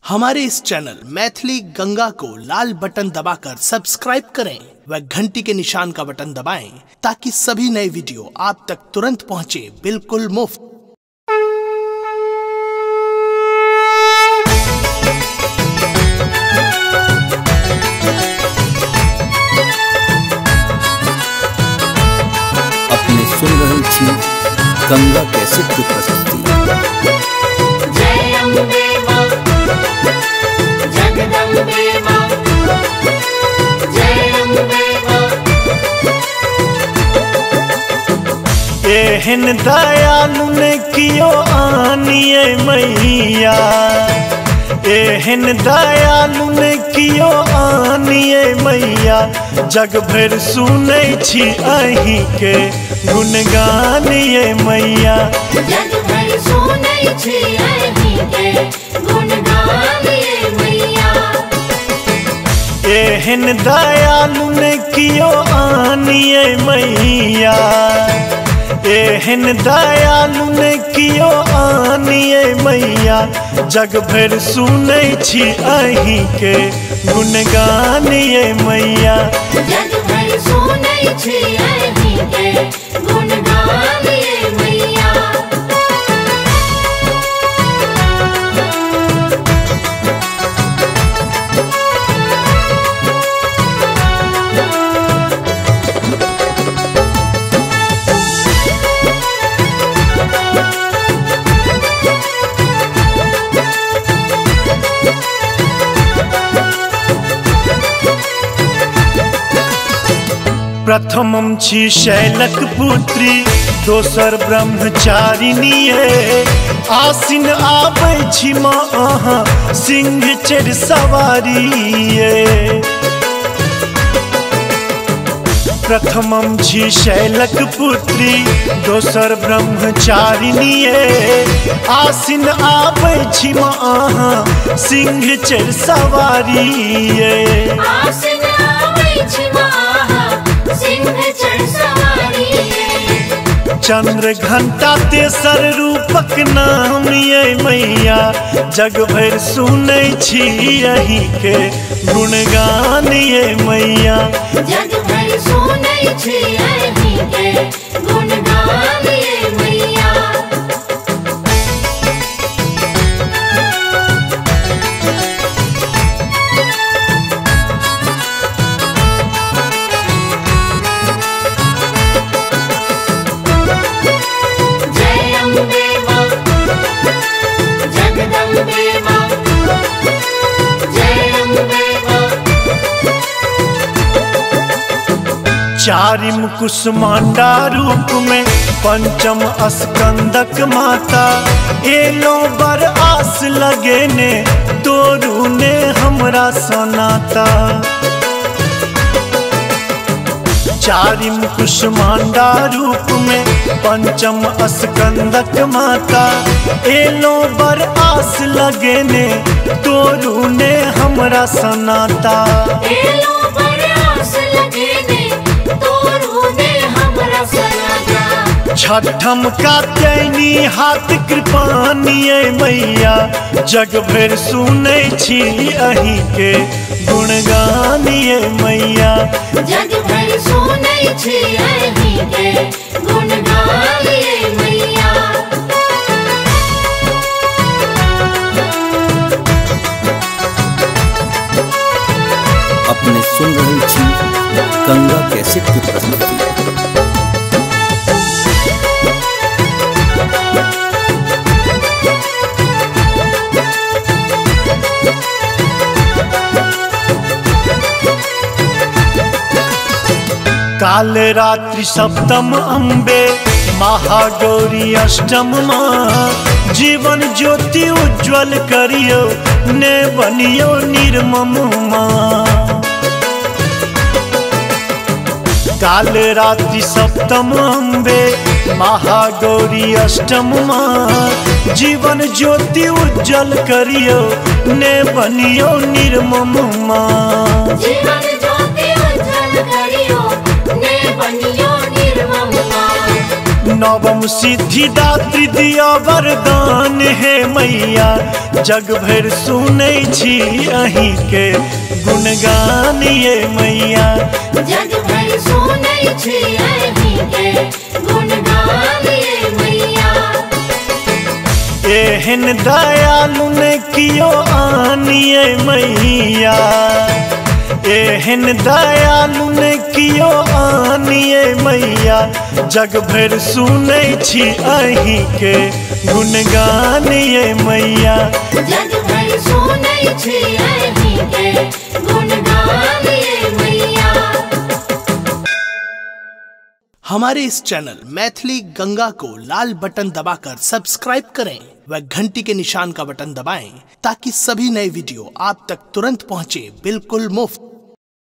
हमारे इस चैनल मैथिली गंगा को लाल बटन दबाकर सब्सक्राइब करें व घंटी के निशान का बटन दबाएं ताकि सभी नए वीडियो आप तक तुरंत पहुंचे बिल्कुल मुफ्त। अपने सुन रही थी गंगा कैसेट की प्रस्तुति। जय अम्बे मां, जगदम्बे मां, जय अम्बे मां। एहन दयालु ने कियो आनिए मैया, एहन दयालु ने कियो आनिए मैया, जग भर सुनै छी अहीं के गुणगान ये मैया। जग भर सुनै छी अहीं के गुणगान ये मैया। एहन दयालु ने कियो आनिए मैया, एहन दयालु ने कियो आनिए मैया, जग भर सुनै छी अहीं के गुणगान ये मैया। जग भर सुनै छी अहीं के गुणगान ये मैया। प्रथमम छी शैलक पुत्री, दोसर ब्रह्मचारिणी आसिन आबै छी माँ अहाँ सिंह चढ़ सवारी। प्रथमम छी शैलक पुत्री, दोसर ब्रह्मचारिणी आसिन आबै छी माँ अहाँ सिंह चढ़ सवारी। आसिन आबै छी माँ सिंह चढ़ सवारी। चंद्र घंटा तेसर रूपक नाम ये मैया, जग भर सुनै छी अहीं के गुणगान ये मैया। जग भर सुनै छी अहीं के गुणगान ये मैया। चारिम कुसुमांडा रूप में पंचम स्कंदक माता, एलो बर आस लगे ने तोरू ने हमरा सनाता। चारिम कुसुमांडा रूप में पंचम स्कंदक माता, एलो बर आस लगे ने तोरू ने हमरा सनाता। एलो बर आस लगे ने तोरू ने हमरा सनाता। छठम कात्यायनी हाथ कृपानी मैया, जग भर सुनै छी अहीं के गुणगान ये मैया। जग भर सुनै छी अहीं के गुणगान ये मैया। अपने सुन रही थी गंगा कैसेट की प्रस्तुति। काल रात्रि सप्तम अम्बे, महागौरी अष्टम माँ, जीवन ज्योति उज्ज्वल करियो ने बनियो निर्मम माँ। काल रात्रि सप्तम अम्बे, महागौरी अष्टम माँ, जीवन ज्योति उज्ज्वल करियो ने बनियो निर्मम माँ। जीवन ज्योति उज्ज्वल करियो ने बनियो निर्मम माँ। नवम सिद्धिदात्री दिया वरदान है मैया, जग भर सुनै छी अहीं के गुणगान ये मैया। जग भर सुनै छी अहीं के गुणगान ये मैया। एहन दयालु ने कियो आनिए मैया, एहन दयालु ने कियो आनिए मैया, जग भर सुनै छी अहीं के गुणगान ये मैया। जग भर सुनै छी अहीं के गुणगान ये मैया। हमारे इस चैनल मैथिली गंगा को लाल बटन दबाकर सब्सक्राइब करें व घंटी के निशान का बटन दबाएं ताकि सभी नए वीडियो आप तक तुरंत पहुंचे बिल्कुल मुफ्त।